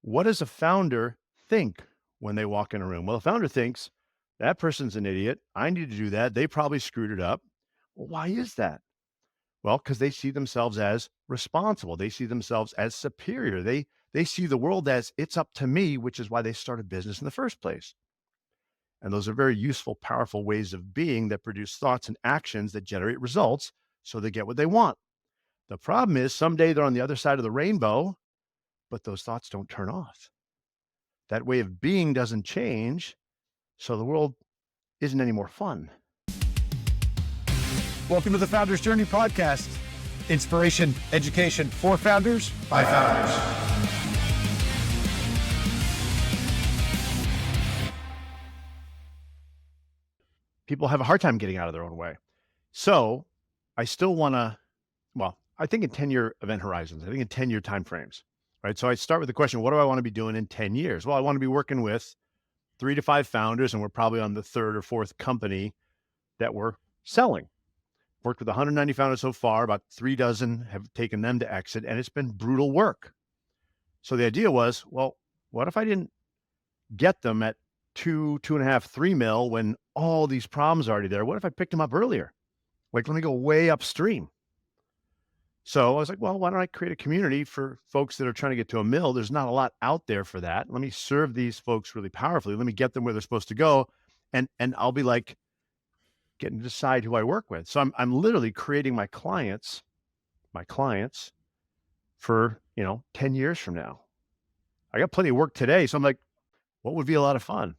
what does a founder think when they walk in a room? Well, a founder thinks that person's an idiot. I need to do that. They probably screwed it up. Well, why is that? Well, because they see themselves as responsible. They see themselves as superior. They see the world as it's up to me, which is why they started business in the first place. And those are very useful, powerful ways of being that produce thoughts and actions that generate results so they get what they want. The problem is someday they're on the other side of the rainbow, but those thoughts don't turn off. That way of being doesn't change, so the world isn't any more fun. Welcome to the Founders Journey podcast. Inspiration, education for founders by founders. People have a hard time getting out of their own way. So I still want to, I think in 10-year event horizons, I think in 10-year timeframes, right? So I start with the question, what do I want to be doing in 10 years? Well, I want to be working with 3 to 5 founders, and we're probably on the 3rd or 4th company that we're selling. Worked with 190 founders so far, about 3 dozen have taken them to exit, and it's been brutal work. So the idea was, well, what if I didn't get them at 2.5, 3 mil when all these problems are already there? What if I picked them up earlier? Like, let me go way upstream. So I was like, well, why don't I create a community for folks that are trying to get to a mill? There's not a lot out there for that. Let me serve these folks really powerfully. Let me get them where they're supposed to go. And I'll be like getting to decide who I work with. So I'm literally creating my clients for, 10 years from now. I got plenty of work today. So I'm like, what would be a lot of fun?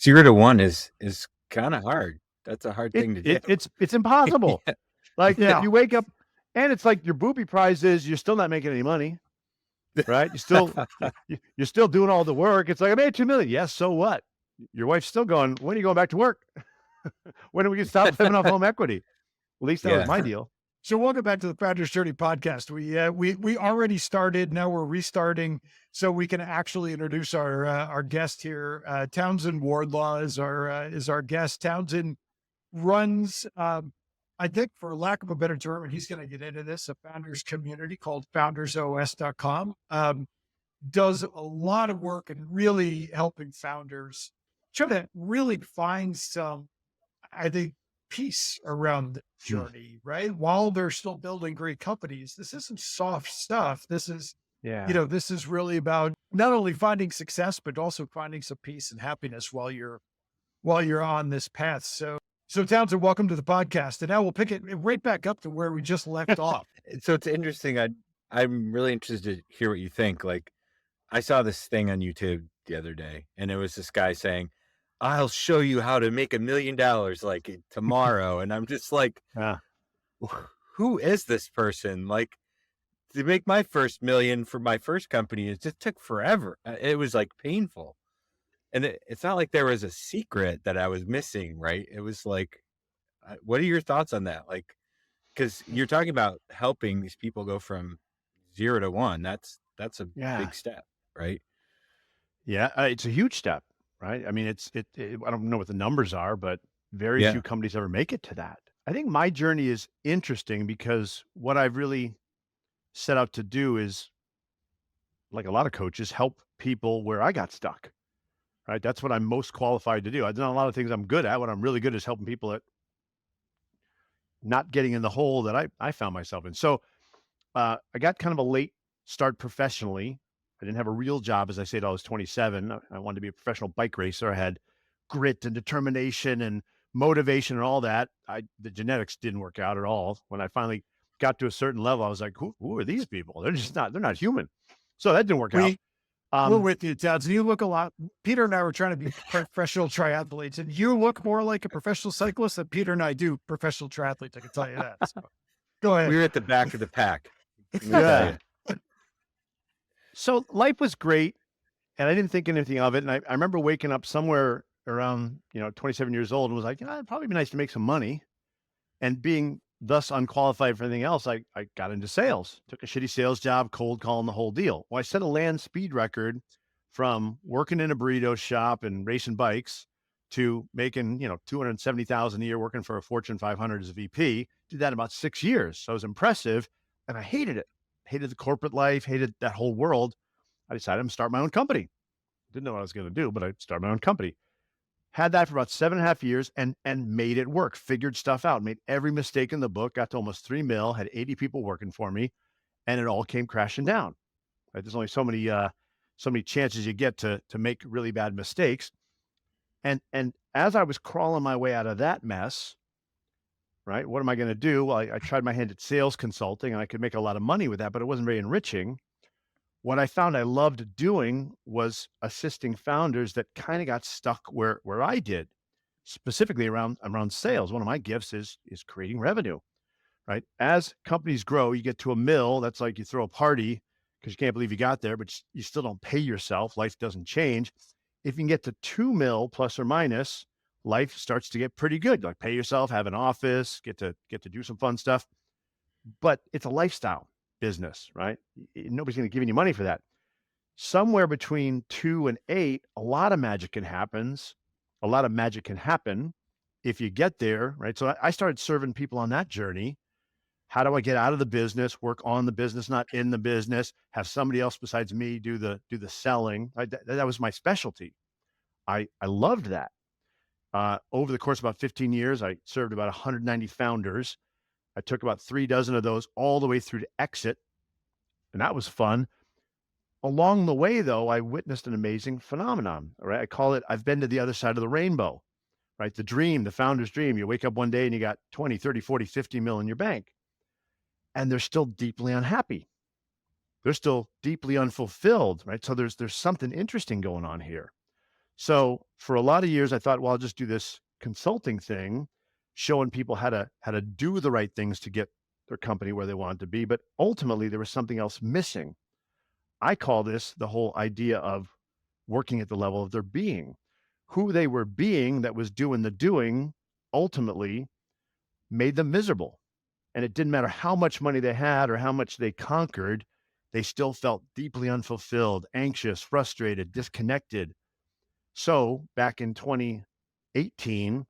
0 to 1 is kind of hard. That's a hard thing to do. It's impossible. Yeah. Like if you wake up and it's like your booby prize is you're still not making any money, right? You're still doing all the work. It's like, I made $2 million. Yes. So what? Your wife's still going, when are you going back to work? When are we going to stop living off home equity? At least that was my deal. So welcome back to the Founders Journey podcast. We already started. Now we're restarting, so we can actually introduce our guest here. Townsend Wardlaw is our guest. Townsend runs, I think, for lack of a better term, and he's going to get into this, a founders community called foundersos.com. Does a lot of work and really helping founders try to really find some, I think, peace around the journey, right? While they're still building great companies, this isn't soft stuff. This is, this is really about not only finding success, but also finding some peace and happiness while you're on this path. So Townsend, welcome to the podcast. And now we'll pick it right back up to where we just left off. So it's interesting. I'm really interested to hear what you think. Like, I saw this thing on YouTube the other day, and it was this guy saying, I'll show you how to make $1 million like tomorrow. And I'm just like, who is this person? Like, to make my first $1 million for my first company, it just took forever. It was like painful. And it's not like there was a secret that I was missing, right? It was like, what are your thoughts on that? Like, because you're talking about helping these people go from 0 to 1. That's a big step, right? Yeah, it's a huge step. Right. I mean, I don't know what the numbers are, but very few companies ever make it to that. I think my journey is interesting because what I've really set out to do is, like a lot of coaches, help people where I got stuck. Right. That's what I'm most qualified to do. I've done a lot of things I'm good at. What I'm really good at is helping people at not getting in the hole that I found myself in. So I got kind of a late start professionally. I didn't have a real job, as I said, I was 27. I wanted to be a professional bike racer. I had grit and determination and motivation and all that. The genetics didn't work out at all. When I finally got to a certain level, I was like, who are these people? They're not human. So that didn't work out. We're with you, Townsend. You look a lot. Peter and I were trying to be professional triathletes, and you look more like a professional cyclist than Peter and I do professional triathletes. I can tell you that. So, go ahead. We were at the back of the pack. Yeah. So life was great, and I didn't think anything of it. And I remember waking up somewhere around, 27 years old and was like, it'd probably be nice to make some money. And being thus unqualified for anything else, I got into sales, took a shitty sales job, cold calling the whole deal. Well, I set a land speed record from working in a burrito shop and racing bikes to making, $270,000 a year working for a Fortune 500 as a VP. Did that in about 6 years. So it was impressive, and I hated it. Hated the corporate life, hated that whole world. I decided I'm gonna start my own company. Didn't know what I was going to do, but I started my own company. Had that for about 7.5 years and made it work, figured stuff out, made every mistake in the book, got to almost 3 mil, had 80 people working for me, and it all came crashing down. Right? There's only so many chances you get to make really bad mistakes. And as I was crawling my way out of that mess, right? What am I going to do? Well, I tried my hand at sales consulting and I could make a lot of money with that, but it wasn't very enriching. What I found I loved doing was assisting founders that kind of got stuck where I did, specifically around sales. One of my gifts is creating revenue, right? As companies grow, you get to a mill. That's like you throw a party because you can't believe you got there, but you still don't pay yourself. Life doesn't change. If you can get to 2 mil plus or minus, life starts to get pretty good. Like pay yourself, have an office, get to do some fun stuff. But it's a lifestyle business, right? Nobody's going to give you any money for that. Somewhere between 2 and 8, a lot of magic can happen. A lot of magic can happen if you get there, right? So I started serving people on that journey. How do I get out of the business, work on the business, not in the business, have somebody else besides me do the selling? That was my specialty. I loved that. Over the course of about 15 years, I served about 190 founders. I took about 3 dozen of those all the way through to exit, and that was fun. Along the way, though, I witnessed an amazing phenomenon, all right? I call it, I've been to the other side of the rainbow, right? The dream, the founder's dream. You wake up one day and you got 20, 30, 40, 50 mil in your bank, and they're still deeply unhappy. They're still deeply unfulfilled, right? So there's something interesting going on here. So for a lot of years, I thought, well, I'll just do this consulting thing, showing people how to do the right things to get their company where they want to be. But ultimately, there was something else missing. I call this the whole idea of working at the level of their being. Who they were being that was doing the doing ultimately made them miserable. And it didn't matter how much money they had or how much they conquered, they still felt deeply unfulfilled, anxious, frustrated, disconnected. So back in 2018,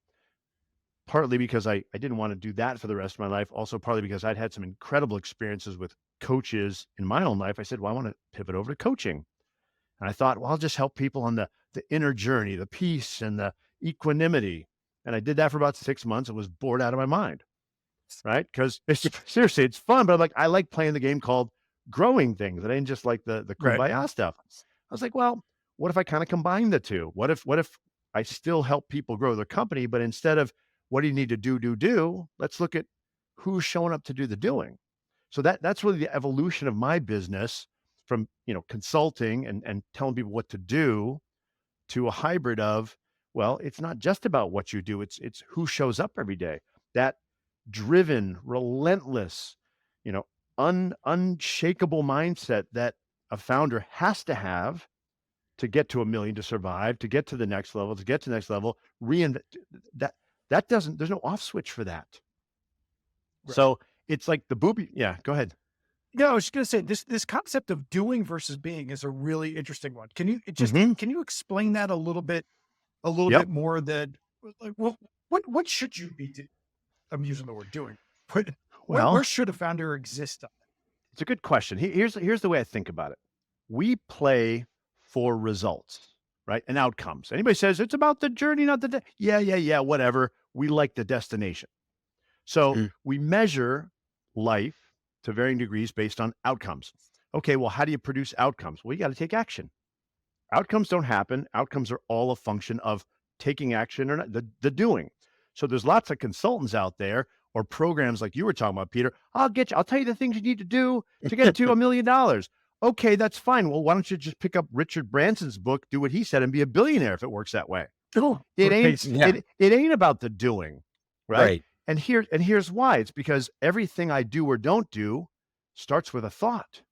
partly because I didn't want to do that for the rest of my life, also partly because I'd had some incredible experiences with coaches in my own life, I said, well, I want to pivot over to coaching. And I thought, well, I'll just help people on the inner journey, the peace and the equanimity. And I did that for about 6 months and was bored out of my mind, right? Because seriously, it's fun, but I like playing the game called growing things. I didn't just like the kumbaya stuff. I was like, well, what if I kind of combine the two? What if I still help people grow their company, but instead of what do you need to do, let's look at who's showing up to do the doing. So that's really the evolution of my business from, consulting and telling people what to do to a hybrid of, well, it's not just about what you do. It's who shows up every day. That driven, relentless, unshakable mindset that a founder has to have to get to 1 million, to survive, to get to the next level, reinvent that doesn't, there's no off switch for that. Right. So it's like the booby. Yeah, go ahead. No, I was just going to say this concept of doing versus being is a really interesting one. Can you can you explain that a little bit bit more? That like, what should you be doing? I'm using the word doing. Where should a founder exist on that? It's a good question. Here's the way I think about it. We play for results, right? And outcomes. Anybody says it's about the journey, not the yeah, whatever. We like the destination. So we measure life to varying degrees based on outcomes. Okay, well, how do you produce outcomes? Well, you got to take action. Outcomes don't happen. Outcomes are all a function of taking action or not, the doing. So there's lots of consultants out there or programs like you were talking about, Peter. I'll tell you the things you need to do to get to $1 million. Okay, that's fine. Well, why don't you just pick up Richard Branson's book, do what he said, and be a billionaire if it works that way? It ain't about the doing, right? And here's why. It's because everything I do or don't do starts with a thought.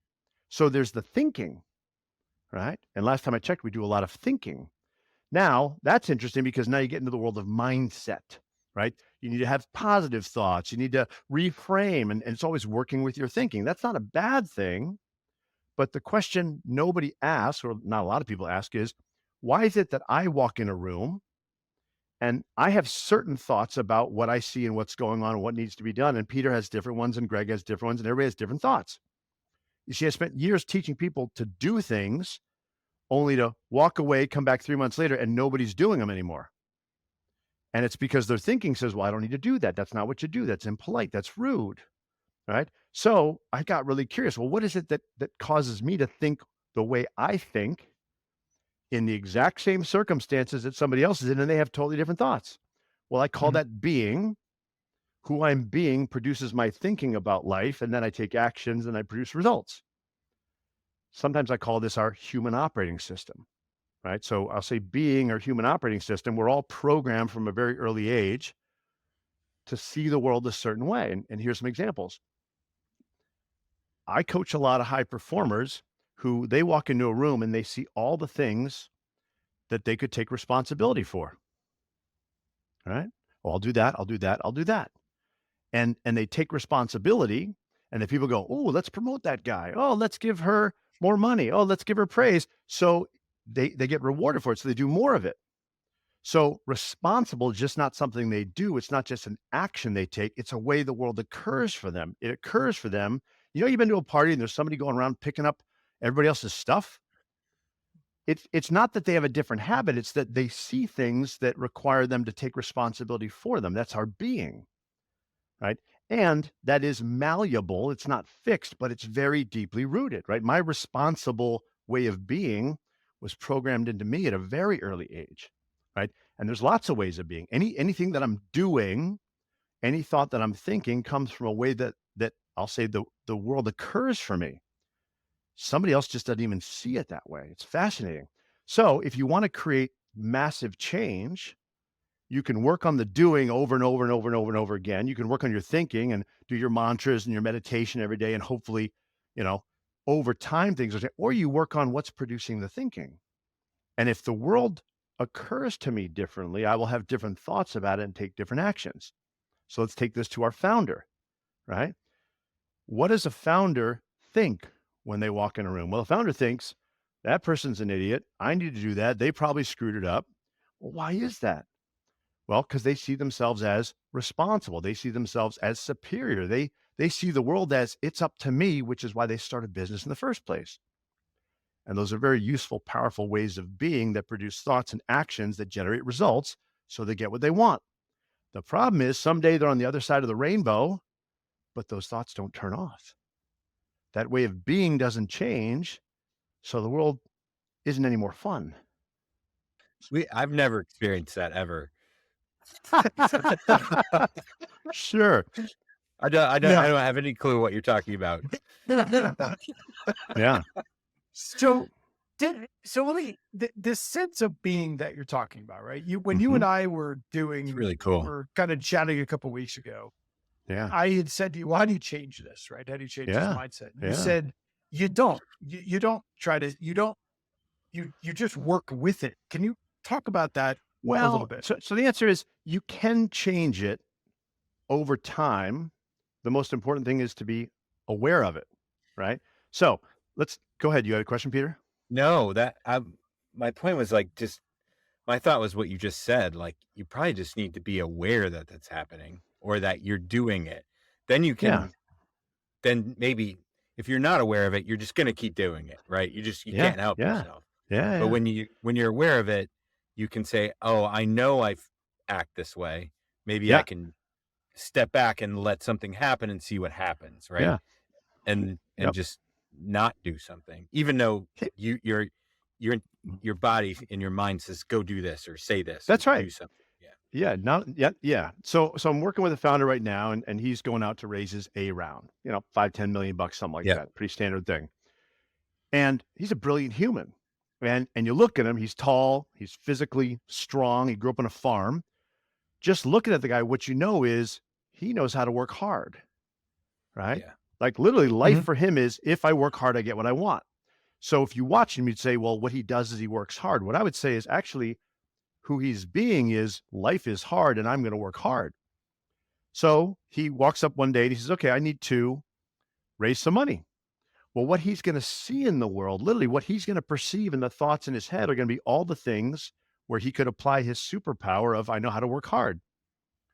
So there's the thinking, right? And last time I checked, we do a lot of thinking. Now, that's interesting because now you get into the world of mindset, right? You need to have positive thoughts. You need to reframe, and it's always working with your thinking. That's not a bad thing. But the question nobody asks, or not a lot of people ask, is why is it that I walk in a room and I have certain thoughts about what I see and what's going on and what needs to be done. And Peter has different ones and Greg has different ones and everybody has different thoughts. You see, I spent years teaching people to do things only to walk away, come back 3 months later, and nobody's doing them anymore. And it's because their thinking says, well, I don't need to do that. That's not what you do. That's impolite. That's rude. Right. So I got really curious. Well, what is it that causes me to think the way I think in the exact same circumstances that somebody else is in, and they have totally different thoughts? Well, I call Mhm. that being. Who I'm being produces my thinking about life, and then I take actions and I produce results. Sometimes I call this our human operating system, right? So I'll say being or human operating system, we're all programmed from a very early age to see the world a certain way. And here's some examples. I coach a lot of high performers who they walk into a room and they see all the things that they could take responsibility for. All right. Well, I'll do that. I'll do that. I'll do that. And they take responsibility, and the people go, oh, let's promote that guy. Oh, let's give her more money. Oh, let's give her praise. So they get rewarded for it. So they do more of it. So responsible is just not something they do. It's not just an action they take. It's a way the world occurs for them. It occurs for them. You know, you've been to a party and there's somebody going around picking up everybody else's stuff. It's not that they have a different habit. It's that they see things that require them to take responsibility for them. That's our being, right? And that is malleable. It's not fixed, but it's very deeply rooted, right? My responsible way of being was programmed into me at a very early age, right? And there's lots of ways of being. Anything that I'm doing, any thought that I'm thinking comes from a way that I'll say the world occurs for me. Somebody else just doesn't even see it that way. It's fascinating. So if you want to create massive change, you can work on the doing over and over and over and over and over again. You can work on your thinking and do your mantras and your meditation every day. And hopefully, you know, over time things are, or you work on what's producing the thinking. And if the world occurs to me differently, I will have different thoughts about it and take different actions. So let's take this to our founder, right? What does a founder think when they walk in a room? Well, a founder thinks that person's an idiot. I need to do that. They probably screwed it up. Well, why is that? Well, because they see themselves as responsible. They see themselves as superior. They see the world as it's up to me, which is why they started business in the first place. And those are very useful, powerful ways of being that produce thoughts and actions that generate results so they get what they want. The problem is someday they're on the other side of the rainbow, but those thoughts don't turn off. That way of being doesn't change, so the world isn't any more fun. I've never experienced that ever. Sure. I don't Yeah. have any clue what you're talking about. Yeah. So, this sense of being that you're talking about, right? When you and I were It's really cool. we're kind of chatting a couple weeks ago, Yeah. I had said to you, well, how do you change this, right? How do you change this Yeah. mindset? And you Yeah. said, you don't. You don't try to, you just work with it. Can you talk about that a little Well, bit? so the answer is you can change it over time. The most important thing is to be aware of it, right? So let's go ahead. You had a question, Peter? No, my point was like just my thought was what you just said. Like you probably just need to be aware that that's happening or that you're doing it. Then you Yeah. can. Then maybe if you're not aware of it, you're just gonna keep doing it, right? You Yeah. can't help Yeah. yourself. Yeah. But Yeah. when you're aware of it, you can say, "Oh, I know act this way. Maybe I Yeah. can step back and let something happen and see what happens," right? Yeah. And Yep. just not do something, even though Hey, your your body and your mind says, "Go do this," or say this, or that's right. do something. Yeah, Yeah. Not yet. Yeah. So I'm working with a founder right now, and he's going out to raise his A round, 5, 10 million bucks, something like yeah, that. Pretty standard thing. And he's a brilliant human. And you look at him, he's tall, he's physically strong, he grew up on a farm. Just looking at the guy, what you know is he knows how to work hard, right? yeah, Like literally life Mhm. for him is if I work hard, I get what I want. So if you watch him, you'd say, well, what he does is he works hard. What I would say is actually who he's being is life is hard and I'm going to work hard. So he walks up one day and he says, okay, I need to raise some money. Well, what he's going to see in the world, literally what he's going to perceive in the thoughts in his head are going to be all the things where he could apply his superpower of I know how to work hard.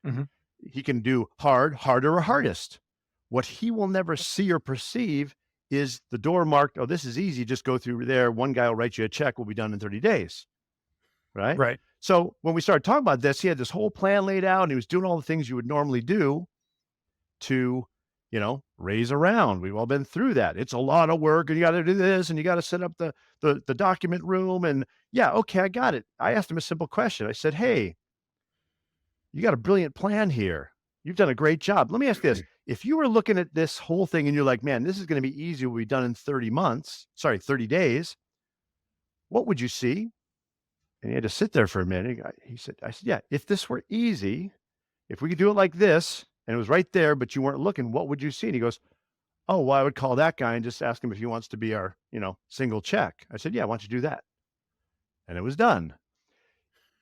Mhm. He can do hard, harder, or hardest. What he will never see or perceive is the door marked, oh, this is easy, just go through there. One guy will write you a check, will be done in 30 days. Right. Right. So when we started talking about this, he had this whole plan laid out and he was doing all the things you would normally do to, raise a round. We've all been through that. It's a lot of work and you got to do this and you got to set up the document room. And yeah, okay, I got it. I asked him a simple question. I said, hey, you got a brilliant plan here. You've done a great job. Let me ask this. If you were looking at this whole thing and you're like, man, this is going to be easy, will be done in 30 days, what would you see? And he had to sit there for a minute. I said, yeah, if this were easy, if we could do it like this, and it was right there, but you weren't looking, what would you see? And he goes, oh, well, I would call that guy and just ask him if he wants to be our, single check. I said, yeah, why don't you do that? And it was done.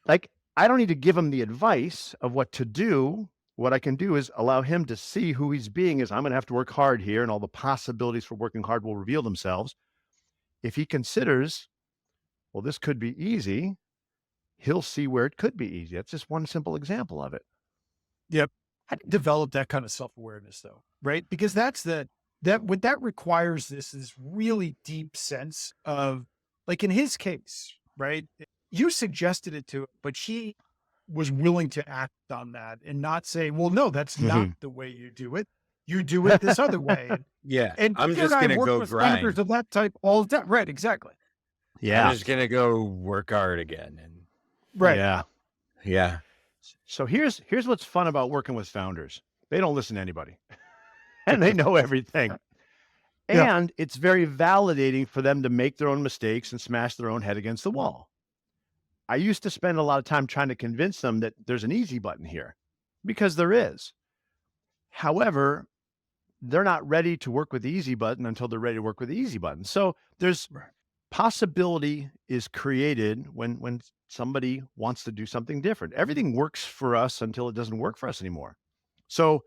Like, I don't need to give him the advice of what to do. What I can do is allow him to see who he's being is I'm going to have to work hard here, and all the possibilities for working hard will reveal themselves. If he considers, well, this could be easy, he'll see where it could be easy. That's just one simple example of it. Yep. How do you develop that kind of self-awareness though? Right. Because what that requires this really deep sense of, like in his case, right? You suggested it to him, but he was willing to act on that and not say, well, no, that's not the way you do it. You do it this other way. Yeah. And I'm you just and I going to work go with grind. founders of that type all the time. Right. Exactly. Yeah. I'm just going to go work hard again. And Right. Yeah. yeah. So here's what's fun about working with founders. They don't listen to anybody and they know everything. Yeah. And it's very validating for them to make their own mistakes and smash their own head against the wall. I used to spend a lot of time trying to convince them that there's an easy button here, because there is. However, they're not ready to work with the easy button until they're ready to work with the easy button. So there's possibility is created when somebody wants to do something different. Everything works for us until it doesn't work for us anymore. So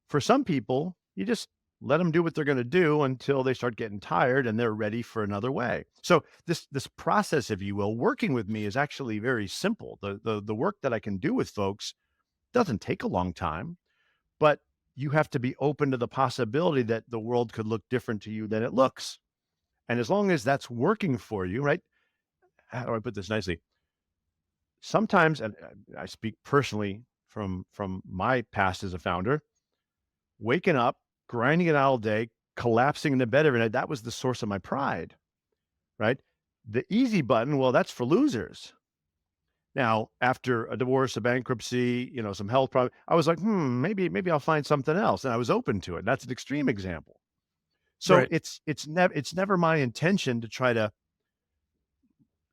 for some people, you just let them do what they're going to do until they start getting tired and they're ready for another way. So this process, if you will, working with me is actually very simple. The work that I can do with folks doesn't take a long time, but you have to be open to the possibility that the world could look different to you than it looks. And as long as that's working for you, right? How do I put this nicely? Sometimes, and I speak personally from my past as a founder, waking up, grinding it out all day, collapsing into bed every night, that was the source of my pride, right? The easy button, well, that's for losers. Now, after a divorce, a bankruptcy, some health problem, I was like, maybe I'll find something else. And I was open to it. That's an extreme example. So Right. it's never my intention to try to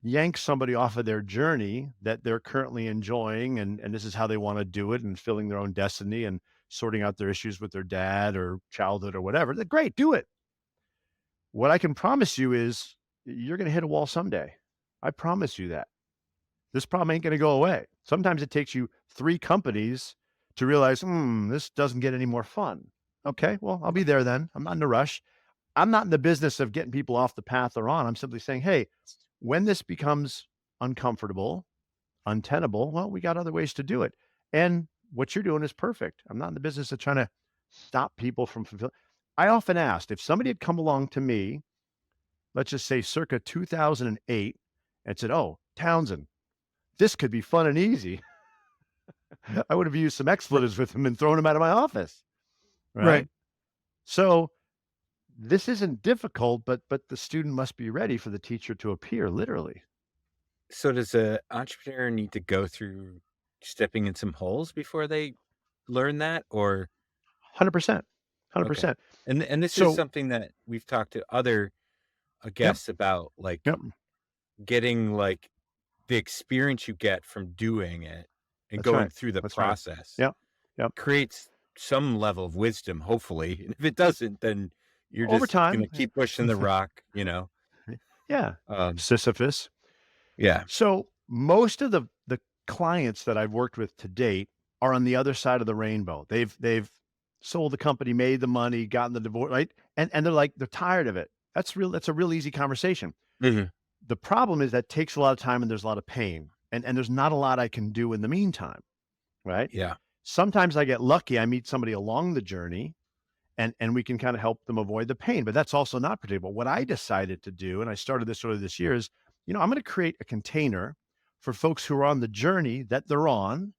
yank somebody off of their journey that they're currently enjoying, and this is how they want to do it, and filling their own destiny and sorting out their issues with their dad or childhood or whatever. Great, do it. What I can promise you is you're going to hit a wall someday. I promise you that. This problem ain't going to go away. Sometimes it takes you 3 companies to realize, this doesn't get any more fun. Okay, well, I'll be there then. I'm not in a rush. I'm not in the business of getting people off the path they're on. I'm simply saying, hey, when this becomes uncomfortable, untenable, well, we got other ways to do it. And what you're doing is perfect. I'm not in the business of trying to stop people from fulfilling. I often asked if somebody had come along to me, let's just say circa 2008, and said, oh, Townsend, this could be fun and easy. I would have used some expletives with him and thrown him out of my office. Right. So this isn't difficult, but the student must be ready for the teacher to appear, literally. So does an entrepreneur need to go through stepping in some holes before they learn that, or 100%. 100%. Okay. And this So- is something that we've talked to other guests about, like getting like the experience you get from doing it and That's going right. through the That's right. process. Yep. Creates some level of wisdom, hopefully. And if it doesn't, then you're Over just time. going to keep pushing the rock, Yeah. Um, Sisyphus. yeah. So most of the clients that I've worked with to date are on the other side of the rainbow. They've sold the company, made the money, gotten the divorce, right? And they're tired of it. That's a real easy conversation. Mhm. The problem is that takes a lot of time and there's a lot of pain. And there's not a lot I can do in the meantime, right? Yeah. Sometimes I get lucky. I meet somebody along the journey and we can kind of help them avoid the pain, but that's also not predictable. What I decided to do, and I started this earlier this year, is, I'm going to create a container for folks who are on the journey that they're on,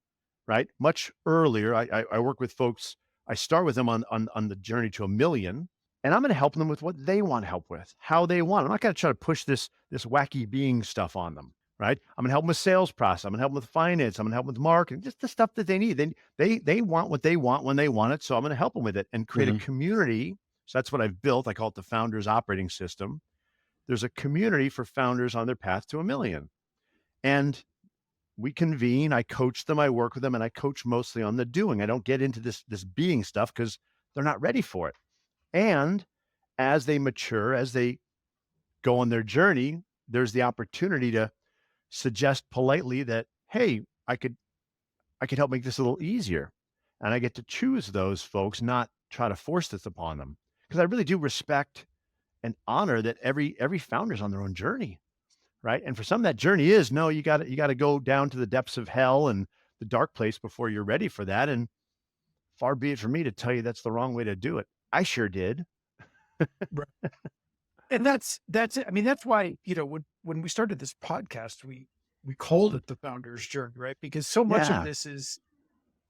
right? Much earlier. I work with folks. I start with them on the journey to 1 million, and I'm going to help them with what they want help with, how they want. I'm not going to try to push this wacky being stuff on them, right? I'm going to help them with sales process. I'm going to help them with finance. I'm going to help them with marketing, just the stuff that they need. They want what they want when they want it. So I'm going to help them with it and create a community. So that's what I've built. I call it the Founders Operating System. There's a community for founders on their path to 1 million. And we convene, I coach them, I work with them, and I coach mostly on the doing. I don't get into this being stuff because they're not ready for it. And as they mature, as they go on their journey, there's the opportunity to suggest politely that, hey, I could help make this a little easier. And I get to choose those folks, not try to force this upon them. Because I really do respect and honor that every founder's on their own journey. Right. And for some, that journey is, no, you got to go down to the depths of hell and the dark place before you're ready for that. And far be it for me to tell you that's the wrong way to do it. I sure did. And that's it. I mean, that's why, when we started this podcast, we called it the Founder's Journey, right? Because so much of this is,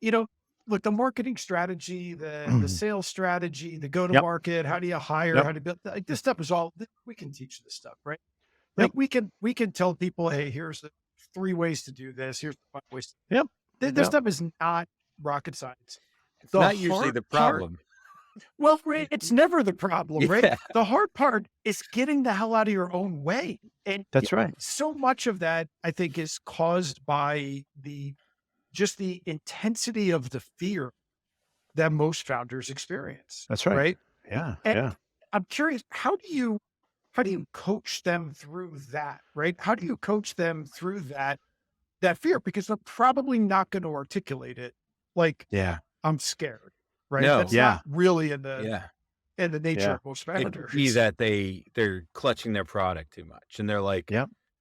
look, the marketing strategy, the sales strategy, the go-to-market, how do you hire, how to build, like this stuff is all, we can teach this stuff, right? Like we can tell people, hey, here's the 3 ways to do this. Here's the 5 ways. This stuff is not rocket science. It's not usually the problem. Well, it's never the problem, right? Yeah. The hard part is getting the hell out of your own way. And That's right. So much of that, I think, is caused by the intensity of the fear that most founders experience. That's right. Right? Yeah. And I'm curious, how do you coach them through that, right? How do you coach them through that fear? Because they're probably not going to articulate it like, I'm scared, right? No. That's not really in the nature of most It founders. could be that they're clutching their product too much and they're like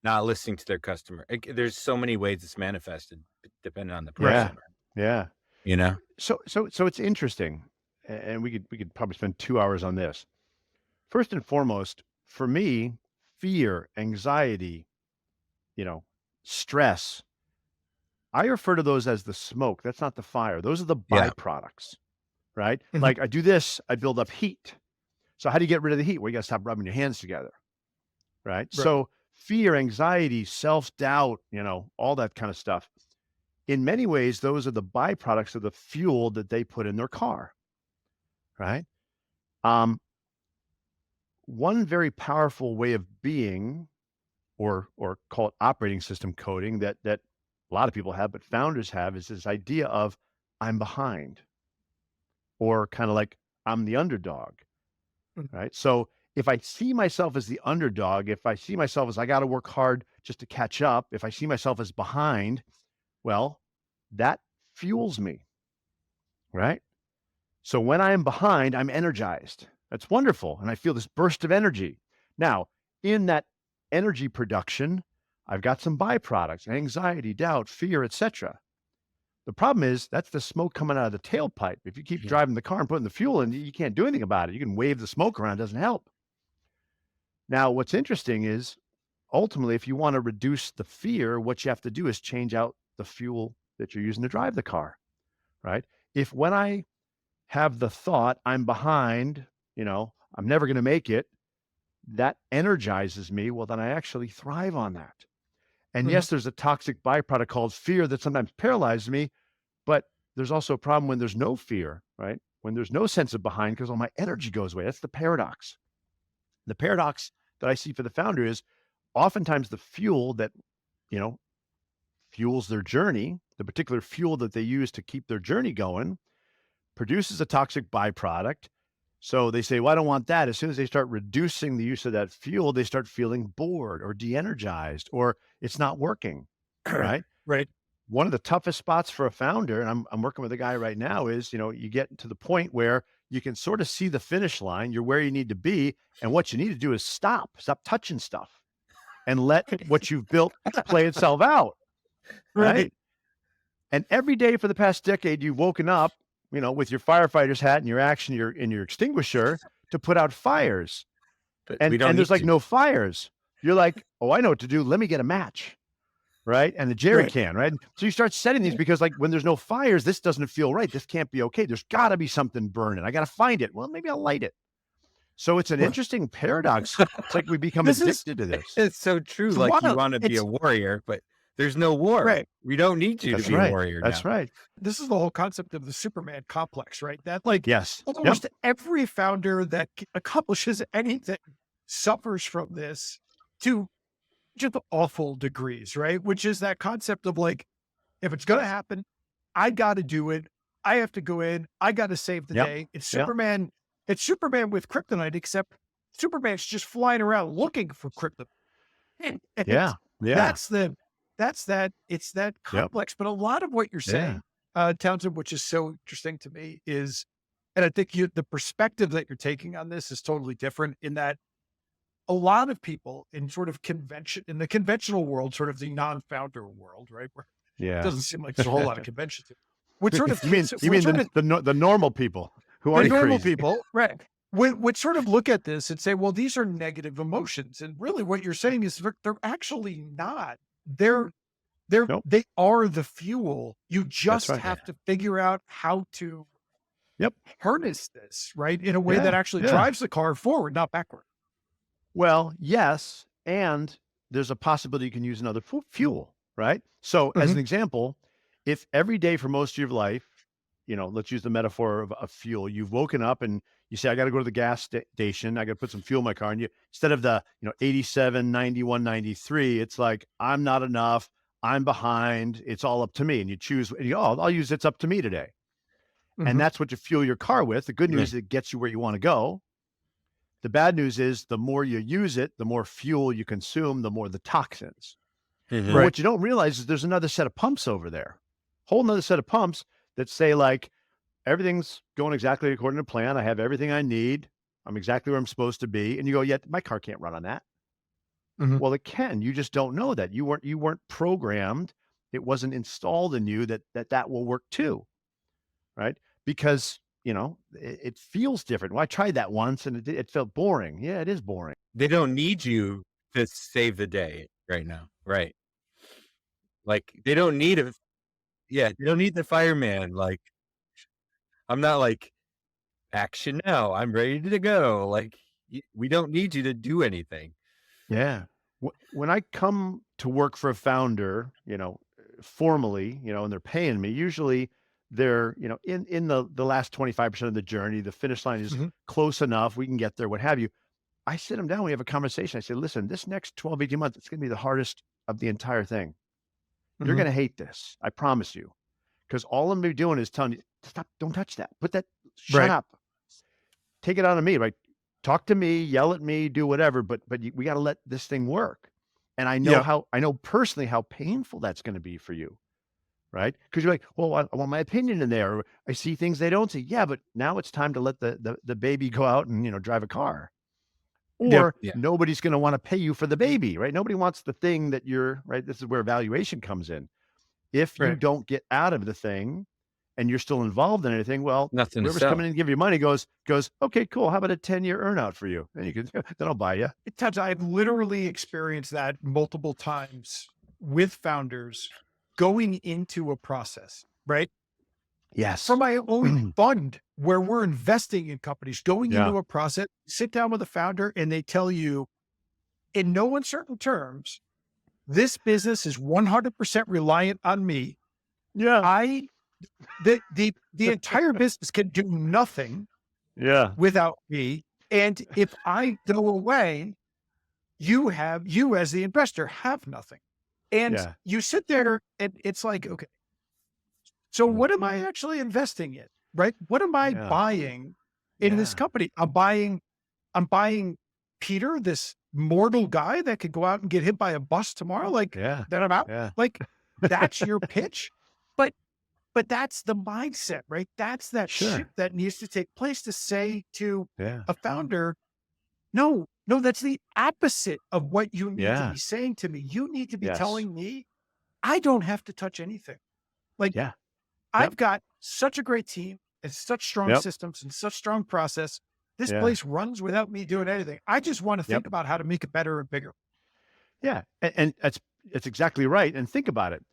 not listening to their customer. There's so many ways it's manifested depending on the person. Yeah. So it's interesting. And we could probably spend 2 hours on this. First and foremost, for me, fear, anxiety, stress, I refer to those as the smoke. That's not the fire. Those are the byproducts, right? Mhm. Like I do this, I build up heat. So how do you get rid of the heat? Well, you got to stop rubbing your hands together, right? So fear, anxiety, self-doubt, all that kind of stuff. In many ways, those are the byproducts of the fuel that they put in their car, right? One very powerful way of being, or call it operating system coding, that a lot of people have, but founders have, is this idea of I'm behind, or kind of like I'm the underdog, right? So if I see myself as the underdog, if I see myself as I got to work hard just to catch up, if I see myself as behind, well, that fuels me, right? So when I am behind, I'm energized. That's wonderful. And I feel this burst of energy. Now, in that energy production, I've got some byproducts, anxiety, doubt, fear, etc. The problem is that's the smoke coming out of the tailpipe. If you keep driving the car and putting the fuel in, you can't do anything about it. You can wave the smoke around, it doesn't help. Now, what's interesting is ultimately, if you want to reduce the fear, what you have to do is change out the fuel that you're using to drive the car, right? If when I have the thought, I'm behind, I'm never going to make it, that energizes me, well, then I actually thrive on that. And yes, there's a toxic byproduct called fear that sometimes paralyzes me, but there's also a problem when there's no fear, right? When there's no sense of behind, because all my energy goes away. That's the paradox. The paradox that I see for the founder is oftentimes the fuel that, fuels their journey, the particular fuel that they use to keep their journey going, produces a toxic byproduct. So they say, well, I don't want that. As soon as they start reducing the use of that fuel, they start feeling bored or de-energized, or it's not working, right? Right. One of the toughest spots for a founder, and I'm working with a guy right now, is, you get to the point where you can sort of see the finish line. You're where you need to be. And what you need to do is stop touching stuff and let what you've built play itself out. Right. And every day for the past decade, you've woken up with your firefighter's hat and your extinguisher to put out fires. But we And don't there's need like to. no fires. You're like, oh, I know what to do. Let me get a match. Right. And the jerry Right. can, right? So you start setting these because like when there's no fires, this doesn't feel right. This can't be okay. There's gotta be something burning. I gotta find it. Well, maybe I'll light it. So it's an Well, interesting paradox. It's like we become this is addicted to this. It's so true. it's Like you wild. want to be a It's warrior, but there's no war. right. We don't need you to That's be a right. warrior That's now. right. This is the whole concept of the Superman complex, right? That like Yes. Yep. almost every founder that accomplishes anything suffers from this to just awful degrees, right? Which is that concept of like, if it's going to happen, I got to do it. I have to go in. I got to save the Yep. day. It's Yep. Superman. It's Superman with kryptonite, except Superman's just flying around looking for kryptonite. And Yeah. Yeah. that's it's that Yep. complex. But a lot of what you're Yeah. saying, Townsend, which is so interesting to me is, and I think the perspective that you're taking on this is totally different in that a lot of people in sort of in the conventional world, sort of the non-founder world, right? Where it Yeah. doesn't seem like there's a whole lot of convention to it. Which sort of, You mean the normal people who the aren't normal crazy. people, right? Would sort of look at this and say, well, these are negative emotions. And really what you're saying is they're actually not. Nope. They are the fuel. You just right. have to figure out how to Yep. harness this, right? In a way Yeah. that actually Yeah. drives the car forward, not backward. Well, yes, and there's a possibility you can use another fuel, right? So, as an example, if every day for most of your life, let's use the metaphor of fuel, you've woken up and you say, I got to go to the gas station, I got to put some fuel in my car. And instead of the, 87, 91, 93, it's like, I'm not enough, I'm behind, it's all up to me. And you choose, I'll use it's up to me today. And that's what you fuel your car with. The good news is it gets you where you want to go. The bad news is the more you use it, the more fuel you consume, the more the toxins. But Right. what you don't realize is there's another set of pumps over there, whole another set of pumps that say like, everything's going exactly according to plan. I have everything I need. I'm exactly where I'm supposed to be. And you go, yeah, my car can't run on that. Well, it can. You just don't know that. You weren't programmed. It wasn't installed in you that will work too. Right. Because it feels different. Well, I tried that once and it felt boring. Yeah, it is boring. They don't need you to save the day right now. Right. Like they don't need they don't need the fireman. Like I'm not like action now. I'm ready to go. Like we don't need you to do anything. Yeah. When I come to work for a founder, formally, and they're paying me, usually they're, in the last 25% of the journey, the finish line is close enough. We can get there, what have you. I sit them down. We have a conversation. I say, listen, this next 12, 18 months, it's going to be the hardest of the entire thing. You're going to hate this. I promise you. Because all I'm going to be doing is telling you, stop, don't touch that. Shut up. Take it out of me, right? Talk to me, yell at me, do whatever, but we got to let this thing work. And I know I know personally how painful that's going to be for you, right? Because you're like, well, I want my opinion in there. Or I see things they don't see. Yeah, but now it's time to let the baby go out and drive a car. Or nobody's going to want to pay you for the baby, right? Nobody wants the thing that you're, right? This is where valuation comes in. If you don't get out of the thing and you're still involved in anything, well, Nothing to whoever's sell. coming in and give you money goes, okay, cool. How about a 10-year earnout for you? And you can, then I'll buy you. I've literally experienced that multiple times with founders going into a process, right? Yes. For my own fund where we're investing in companies, going into a process, sit down with a founder and they tell you in no uncertain terms, this business is 100% reliant on me. Yeah. The entire business can do nothing without me. And if I go away, you as the investor have nothing. And you sit there and it's like, okay, so what am I actually investing in, right? What am I buying in this company? I'm buying Peter, this mortal guy that could go out and get hit by a bus tomorrow. Like then I'm out. Like that's your pitch. But that's the mindset, right? That's that shift that needs to take place to say to a founder, no, that's the opposite of what you need to be saying to me. You need to be telling me I don't have to touch anything. Like I've got such a great team. and such strong Yep. systems and such strong process. This Yeah. place runs without me doing anything. I just want to Yep. think about how to make it better and bigger. Yeah. And it's exactly right. And think about it.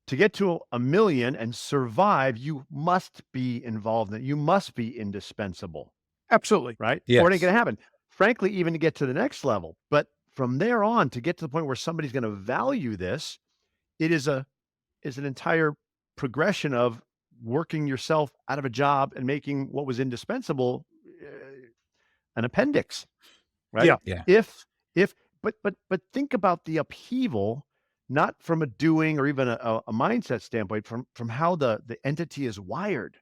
To get to a million and survive, you must be involved in it. You must be indispensable, Absolutely. right? Or it ain't Yes. gonna happen. Frankly, even to get to the next level. But from there on, to get to the point where somebody's gonna value this, it is an entire progression of working yourself out of a job and making what was indispensable an appendix, right? Yeah. Yeah. If but think about the upheaval, not from a doing or even a mindset standpoint, from how the entity is wired,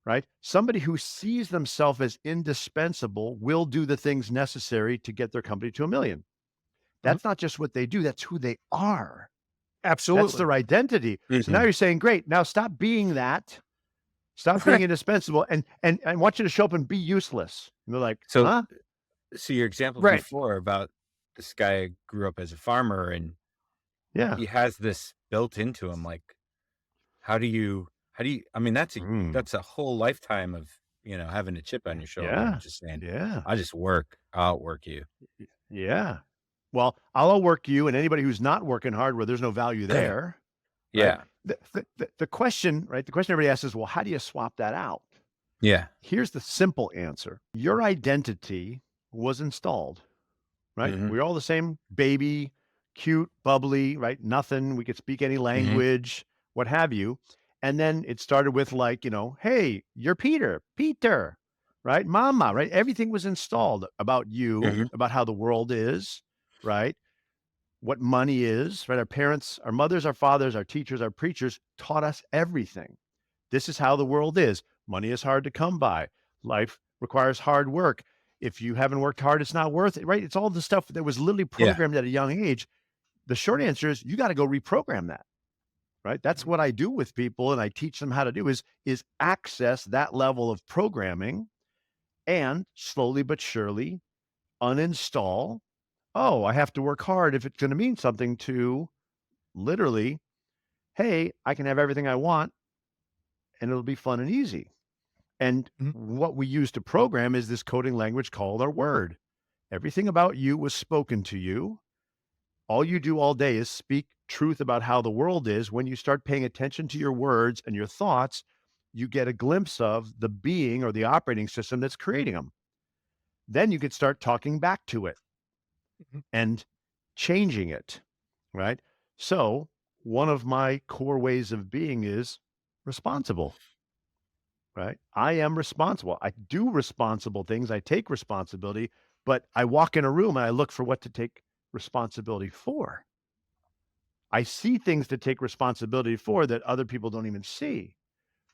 right? Somebody who sees themselves as indispensable will do the things necessary to get their company to a million. Mhm. That's not just what they do, that's who they are. That's Absolutely. their identity. So now Mhm. you're saying, great, now stop being that. Stop being indispensable and I want you to show up and be useless. And they're like, So huh? so your example Right. before about this guy grew up as a farmer and Yeah. he has this built into him, like, how do you I mean, Mm. that's a whole lifetime of, having a chip on your shoulder and Yeah. just saying, Yeah. I'll outwork you. Yeah. Well, I'll outwork you and anybody who's not working hard where there's no value there, right? Yeah. The question, right? The question everybody asks is, well, how do you swap that out? Yeah. Here's the simple answer. Your identity was installed, right? Mhm. We're all the same baby, cute, bubbly, right? Nothing. We could speak any Mhm. language, what have you. And then it started with like, hey, you're Peter, right? Mama, right? Everything was installed about you, Mhm. about how the world is, right? What money is, right? Our parents, our mothers, our fathers, our teachers, our preachers taught us everything. This is how the world is. Money is hard to come by. Life requires hard work. If you haven't worked hard, it's not worth it, right? It's all the stuff that was literally Yeah. programmed at a young age. The short answer is you got to go reprogram that, right? That's Mhm. what I do with people and I teach them how to do is access that level of programming and slowly but surely uninstall. Oh, I have to work hard if it's going to mean something to literally, hey, I can have everything I want and it'll be fun and easy. And Mhm. what we use to program is this coding language called our word. Everything about you was spoken to you. All you do all day is speak truth about how the world is. When you start paying attention to your words and your thoughts, you get a glimpse of the being or the operating system that's creating them. Then you could start talking back to it Mhm. and changing it, right? So, one of my core ways of being is responsible. Right? I am responsible. I do responsible things. I take responsibility, but I walk in a room and I look for what to take responsibility for. I see things to take responsibility for that other people don't even see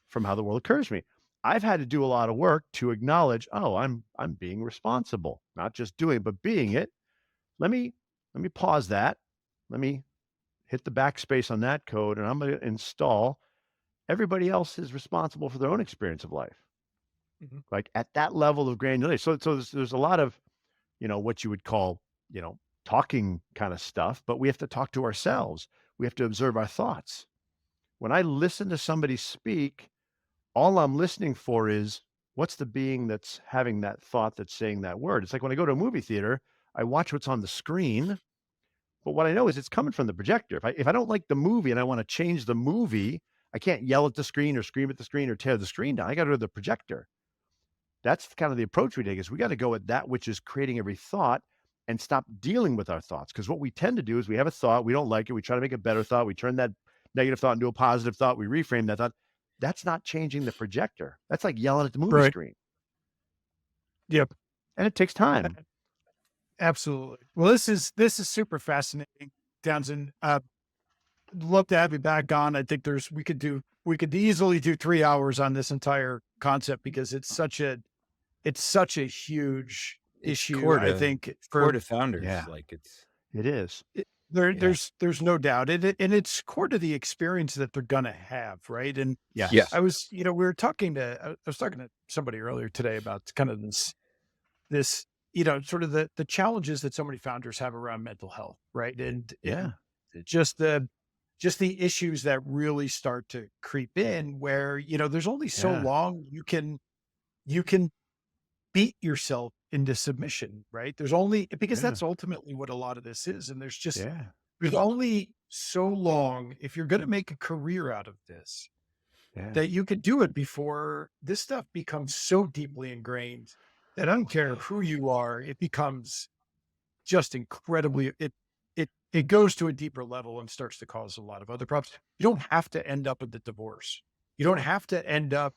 from how the world occurs to me. I've had to do a lot of work to acknowledge, oh, I'm being responsible, not just doing, but being it. Let me let me pause that. Let me hit the backspace on that code and I'm going to install everybody else is responsible for their own experience of life. Mhm. Like at that level of granularity. So there's a lot of, what you would call, talking kind of stuff, but we have to talk to ourselves. We have to observe our thoughts. When I listen to somebody speak, all I'm listening for is what's the being that's having that thought that's saying that word. It's like when I go to a movie theater, I watch what's on the screen, but what I know is it's coming from the projector. If I don't like the movie and I want to change the movie, I can't yell at the screen or scream at the screen or tear the screen down. I got to go to the projector. That's kind of the approach we take is we got to go at that which is creating every thought and stop dealing with our thoughts. Because what we tend to do is we have a thought, we don't like it, we try to make a better thought, we turn that negative thought into a positive thought, we reframe that thought. That's not changing the projector. That's like yelling at the movie Right. screen. Yep. And it takes time. Absolutely. Well, this is super fascinating, Townsend. Love to have you back on. I think we could easily do 3 hours on this entire concept because it's such a huge It's issue. core I to think core for to founders. Yeah, Like it's it is. there, yeah. there's no doubt, and it's core to the experience that they're gonna have, right? And Yeah. Yes. I was talking to somebody earlier today about kind of this sort of the challenges that so many founders have around mental health, right? And Yeah. just just the issues that really start to creep in where, there's only so Yeah. long you can beat yourself into submission, right? There's only because Yeah. that's ultimately what a lot of this is. And Yeah. there's only so long if you're going to make a career out of this Yeah. that you could do it before this stuff becomes so deeply ingrained that I don't care who you are, it becomes just incredibly it goes to a deeper level and starts to cause a lot of other problems. You don't have to end up with the divorce. You don't have to end up,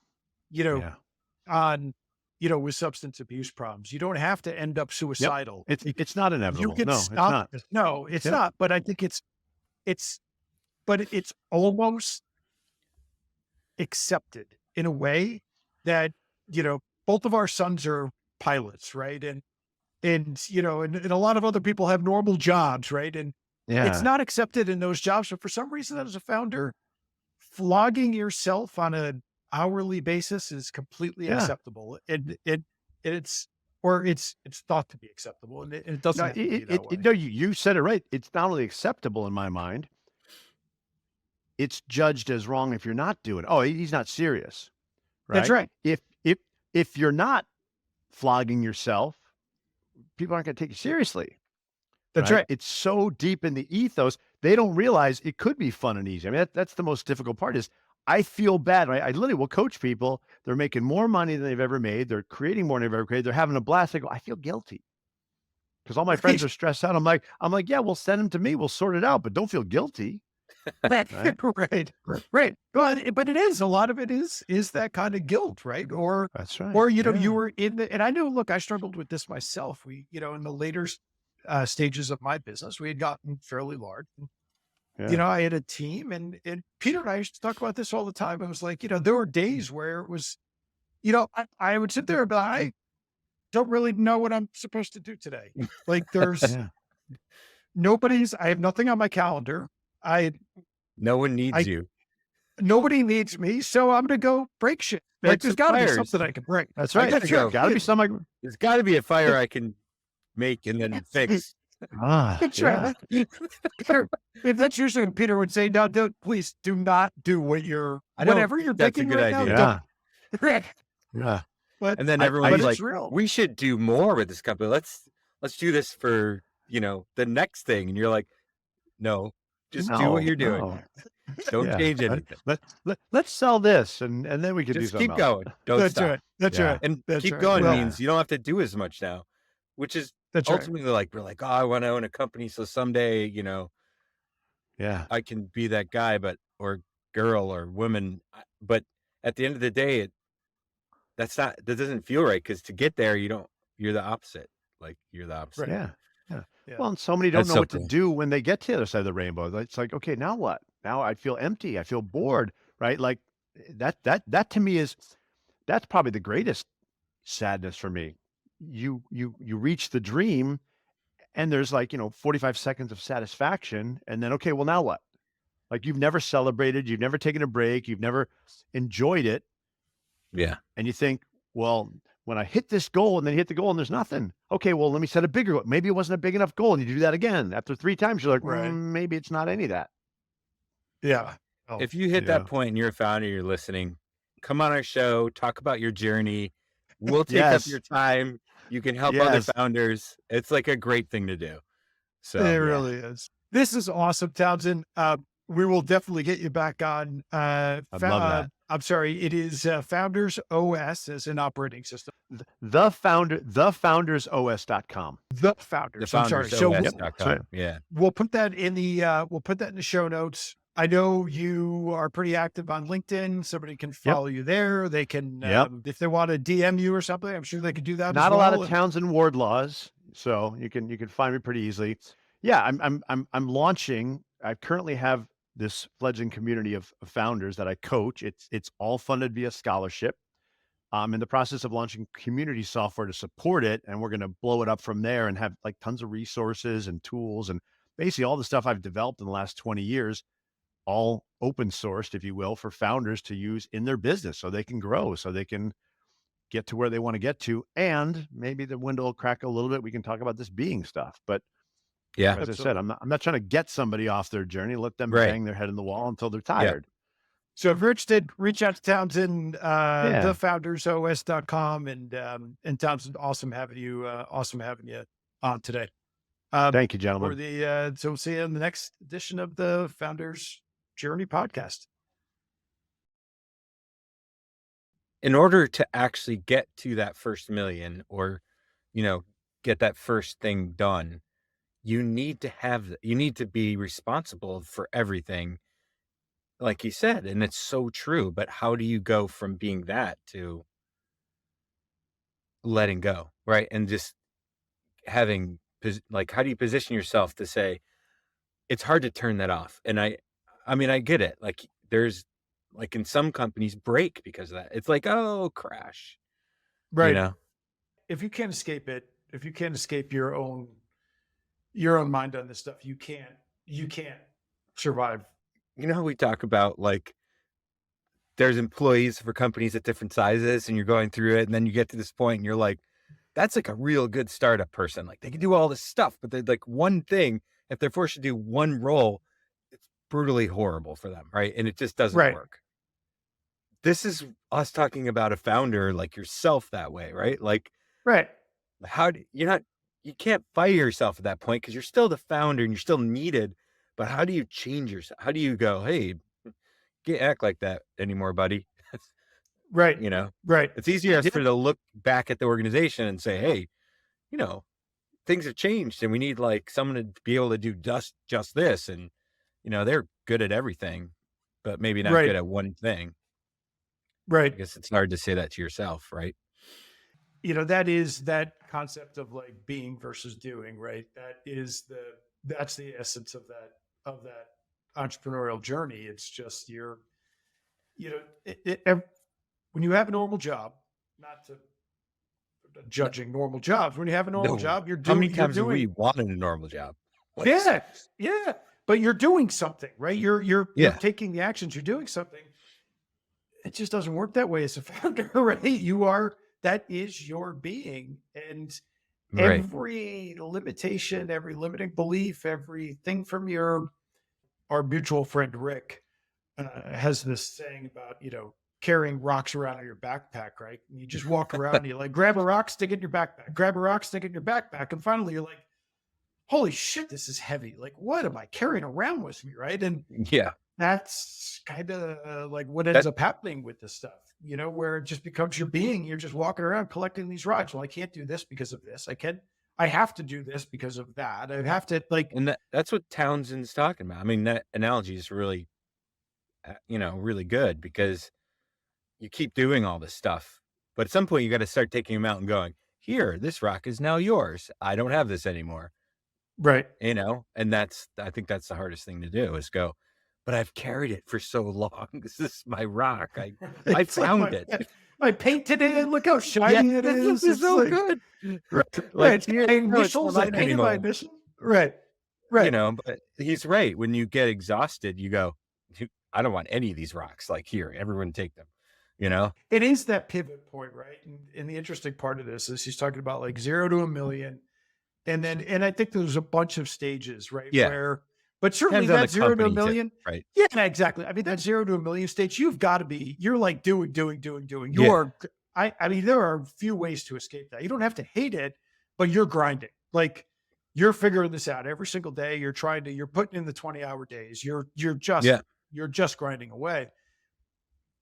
you know, Yeah. on, with substance abuse problems. You don't have to end up Yep. suicidal. It's not You inevitable. can No, it's stop not. this. No, it's Yep. not. But I think it's but it's almost accepted in a way that, both of our sons are pilots, right? And a lot of other people have normal jobs, right? And it's Yeah. not accepted in those jobs. But for some reason, as a founder, flogging yourself on an hourly basis is completely Yeah. acceptable. It's thought to be acceptable, and it doesn't No, have to be that way. no, you said it right. It's not only acceptable in my mind, it's judged as wrong if you're not doing it. Oh, he's not serious, That's right? right. If you're not flogging yourself, people aren't going to take you seriously, That's right? right. It's so deep in the ethos, they don't realize it could be fun and easy. I mean, that's the most difficult part is I feel bad, right? I literally will coach people. They're making more money than they've ever made. They're creating more than they've ever created. They're having a blast. I go, I feel guilty because all my friends Right. are stressed out. I'm like, yeah, we'll send them to me. We'll sort it out, but don't feel guilty, right? Right. Right. But it is a lot of it is that kind of guilt, right? Or That's right. or you Yeah. were in the and I know, look, I struggled with this myself. We, in the later stages of my business, we had gotten fairly large. Yeah. I had a team, and Peter and I used to talk about this all the time. It was like, there were days where it was, I would sit there and be like, I don't really know what I'm supposed to do today. Like Yeah. I have nothing on my calendar. I No one needs I you. Nobody needs me, so I'm gonna go break shit. Like Make there's some gotta be fires. something I can break. That's I right. gotta That's right. go. Gotta be some. There's got to be a fire I can make and then fix. That's Yeah. right. Peter, if that's usually what Peter would say, no, please do not do whatever you're That's a thinking good right now. idea. Yeah. Don't. Yeah. But And then I everyone's but like, it's real. we should do more with this company. Let's do this for, the next thing. And you're like, no, just do what No, you're doing. no. Don't Yeah. change anything. Let's sell this and then we can do Just something keep else. going. Don't That's stop. right. That's Yeah. right. And That's keep right. going Well, Yeah. means you don't have to do as much now, which is that's right. ultimately like, we're like, oh, I want to own a company. So someday, Yeah. I can be that guy, or girl or woman. But at the end of the day, that doesn't feel right. Cause to get there, you're the opposite. Like you're the opposite. Right. Yeah. Yeah. Yeah. Well, and so many don't That's know so what to cool. do when they get to the other side of the rainbow. It's like, okay, now what? Now I feel empty. I feel bored, right? Like that to me that's probably the greatest sadness for me. You reach the dream and there's like, 45 seconds of satisfaction and then okay, well now what? Like you've never celebrated, you've never taken a break, you've never enjoyed it Yeah. and you think, well, when I hit this goal and then hit the goal and there's nothing. Okay, well, let me set a bigger goal. Maybe it wasn't a big enough goal and you do that again. After 3 times you're like, Right. maybe it's not any of that." Yeah. Oh, If you hit Yeah. that point and you're a founder, you're listening, come on our show, talk about your journey. We'll take up Yes. your time. You can help other Yes. founders. It's like a great thing to do. So it yeah. really is. This is awesome, Townsend. We will definitely get you back on. I'd love that. I'm sorry. It is Founders OS as an operating system. Thefoundersos.com. The Founders. The I'm sorry. So foundersOS.com. right. Yeah. we'll put that in the show notes. I know you are pretty active on LinkedIn. Somebody can follow you there. They can, Yep. if they want to DM you or something, I'm sure they could do that. Not as a lot well. of Townsend Wardlaws, so you can find me pretty easily. Yeah, I'm launching. I currently have this fledgling community of founders that I coach. It's all funded via scholarship. I'm in the process of launching community software to support it, and we're going to blow it up from there and have like tons of resources and tools and basically all the stuff I've developed in the last 20 years, all open sourced, if you will, for founders to use in their business so they can grow, so they can get to where they want to get to. And maybe the window will crack a little bit. We can talk about this being stuff, but Yeah. As I said, Absolutely. I'm not trying to get somebody off their journey. Let them Right. bang their head in the wall until they're Yeah. tired. So if you're interested, reach out to Townsend, Yeah. thefoundersos.com, and Townsend, awesome having you on today. Thank you, For gentlemen. so we'll see you in the next edition of the Founders Journey podcast. In order to actually get to that first million, or, you know, get that first thing done, you need to be responsible for everything, like you said, and it's so true. But how do you go from being that to letting go, right? And just like, how do you position yourself to say, it's hard to turn that off? And I mean, I get it. Like, there's, like, in some companies break because of that. It's like, oh, crash, you Right. know? If you can't escape it, if you can't escape your own mind on this stuff, you can't survive. You know how we talk about, like, there's employees for companies at different sizes, and you're going through it, and then you get to this point and you're like, that's like a real good startup person. Like, they can do all this stuff, but they're like, one thing, if they're forced to do one role, it's brutally horrible for them, right? And it just doesn't Right. work. This is us talking about a founder like yourself that way, right? Like, Right. you can't fire yourself at that point because you're still the founder and you're still needed. But how do you change yourself? How do you go, hey, can't act like that anymore, buddy? Right. You know, Right. it's easier Yeah. for to look back at the organization and say, hey, you know, things have changed and we need, like, someone to be able to do just this. And, they're good at everything, but maybe not Right. good at one thing. I Right. guess it's hard to say that to yourself, right? That is that concept of like being versus doing, right? That's the essence of that entrepreneurial journey. It's just when you have a normal job, not to No, judging normal jobs, when you have a normal no. job, How many you're times have we doing, wanted a normal job? Like, yeah, yeah, but you're doing something, right? You're yeah, taking the actions, you're doing something. It just doesn't work that way as a founder, right? That is your being. And right. every limitation, every limiting belief, everything from our mutual friend Rick has this saying about carrying rocks around in your backpack, right? And you just walk around and you like grab a rock, stick it in your backpack, grab a rock, stick it in your backpack, and finally you're like, holy shit, this is heavy. Like, what am I carrying around with me, right? And Yeah. that's kind of like what ends That up happening with this stuff, where it just becomes your being. You're just walking around collecting these rocks. Well, I can't do this because of this. I have to do this because of that. I have to like, and that's what Townsend's talking about. I mean, that analogy is really, really good, because you keep doing all this stuff, but at some point you got to start taking them out and going, here, this rock is now yours. I don't have this anymore, right. and I think that's the hardest thing to do, is go, but I've carried it for so long. This is my rock. I It's like found it. I painted it. Look how Yeah, shiny it this is. is It's so like, good. right, right. Like, It's got here, my no, it's not initials. I mine painted my anymore. initials. Right. Right. But he's right. When you get exhausted, you go, I don't want any of these rocks. Like, here, everyone take them, you know? It is that pivot point, right? And the interesting part of this is he's talking about like 0 to 1 million. And I think there's a bunch of stages, right? Yeah. But certainly Depends on the that 0 to 1 company too, million. right? Yeah, exactly. I mean, that 0 to 1 million stage, you're like doing, doing, doing, doing. Yeah. I mean, there are a few ways to escape that. You don't have to hate it, but you're grinding. Like you're figuring this out every single day. You're putting in the 20-hour days. Yeah. You're just grinding away.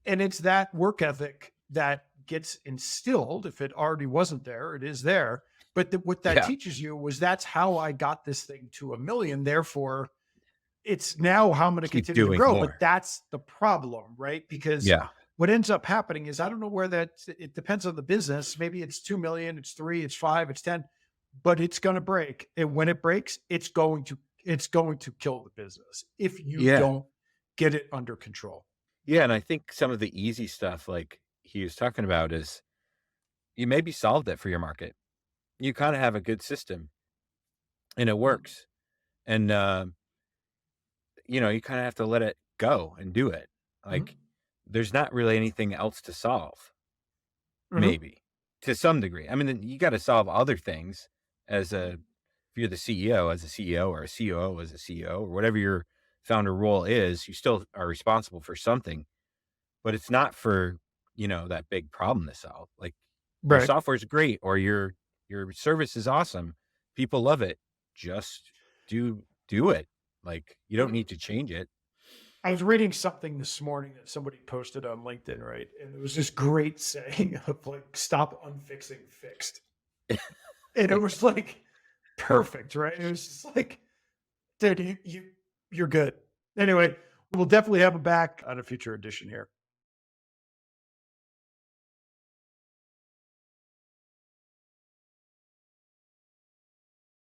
And it's that work ethic that gets instilled. If it already wasn't there, it is there. But what that Yeah. teaches you was that's how I got this thing to 1 million. Therefore, it's now how I'm going to Keep continue to doing grow. But more. that's the problem, right? Because Yeah. what ends up happening is I don't know where it depends on the business. Maybe it's 2 million, it's 3, it's 5, it's 10, but it's going to break. And when it breaks, it's going to kill the business if you Yeah. don't get it under control. Yeah. And I think some of the easy stuff, like he was talking about, is you maybe solved it for your market. You kind of have a good system and it Mhm. works. And, you kind of have to let it go and do it. Mhm. Like, there's not really anything else to solve, Mhm. maybe, to some degree. I mean, you got to solve other things as a if you're the CEO as a CEO or a COO as a CEO or whatever your founder role is, you still are responsible for something, but it's not for, that big problem to solve. Like your Right. software is great or your service is awesome. People love it. Just do it. Like you don't need to change it. I was reading something this morning that somebody posted on LinkedIn, right? And it was this great saying of like, stop unfixing fixed. And it was like perfect, right? It was just like, dude, you're good. Anyway, we'll definitely have him back on a future edition here.